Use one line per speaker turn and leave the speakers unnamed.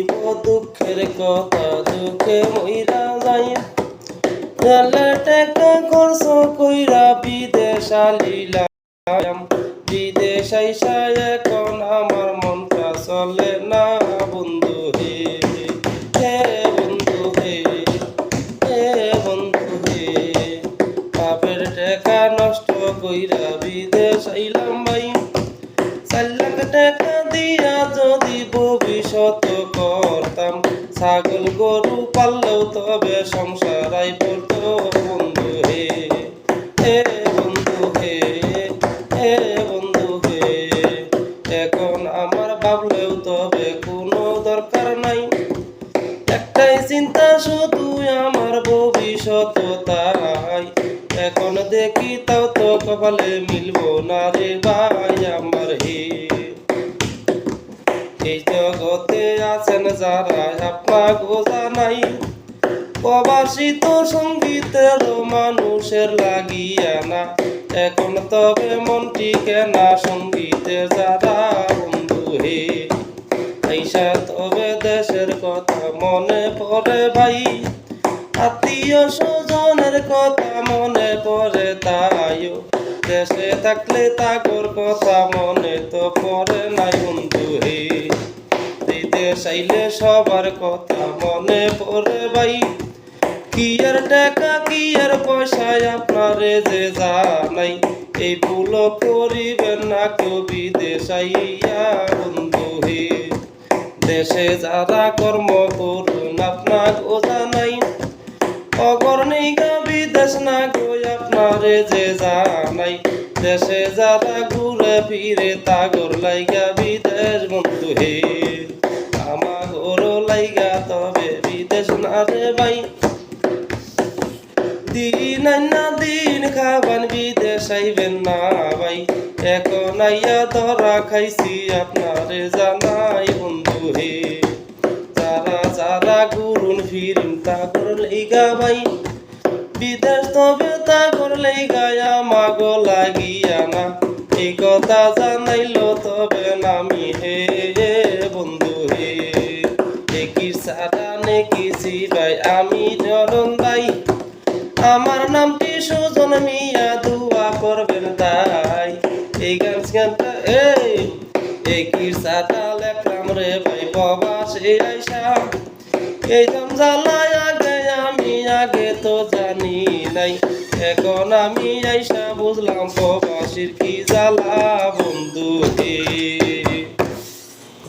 কইব দুঃখের কথা দুঃখে মইরা যাই গেলে টাকা খরচ কইরা বিদেশ আলিলাম বিদেশ আইসা এখন আমার মনটা চলে না বন্ধু হে হে বন্ধু হে হে বন্ধু হে বাপের টাকা নষ্ট কইরা বিদেশ আইলাম ভাই 4 লাখ টাকা দিয়া যদি ভবিষ্যৎ করতাম ছাগল গরু পাললেও তবে সংসার আই পড়তো বন্ধু হে হে বন্ধু হে হে বন্ধু হে এখন আমার ভাবলেও তবে কোনো দরকার নাই একটাই চিন্তা শুধু আমার ভবিষ্যৎ তাই এখন দেখি তাও তো কপালে মিলবো না রে ভাই আমার হে এই জগতে আছেন যারা আপনার গোজা নাই প্রবাসী তো সঙ্গীতের মানুষের লাগিয়া না এখন তবে মনটি কেনা সঙ্গীতে যারা বন্ধু হে আইসা তবে দেশের কথা মনে পড়ে ভাই আত্মীয় স্বজনের কথা মনে পড়ে তাইও দেশে থাকলে তাগর কথা মনে তো পড়ে নাই বন্ধু হে বিদেশ আইলে সবার কথা মনে পড়ে ভাই কি আর টাকা কি আর পয়সায় আপনারে যে জানাই এই ভুল করিবেন না কেউ বিদেশ আইয়া বন্ধু হে দেশে যারা কর্ম করুন আপনার জানাই অগর নিগা বিদেশ না গই আপনারে যে জানাই দেশে যারা ঘুরে ফিরে তাগর লাইগা বিদেশ বন্ধু হে আমার লাইগা তবে বিদেশ না রে ভাই দিন আইনা দিন খাবান বিদেশ আইবেন না ভাই এখন আইয়া ধরা খাইছি আপনারে জানাই বন্ধু হে যারা যারা ঘুরুন ফিরিন তাগর লাইগা ভাই বিদেশ তবে তাগর লাইগা আমাগো লাগিয়া না এই কথা জানাইলো তবে নামি হে বন্ধু হে একই সারা নেকিছি ভাই আমি জরন ভাই আমার নামটি সুজন মিয়া দুয়া করবেন তাই এই গানটা একই সারা লেখলাম রে ভাই প্রবাসে আইসা এই জঞ্জালায় আমি আগে তো জানি নাই এখন আমি আইসা বুঝলাম প্রবাসীর কি জ্বালা বন্ধু হে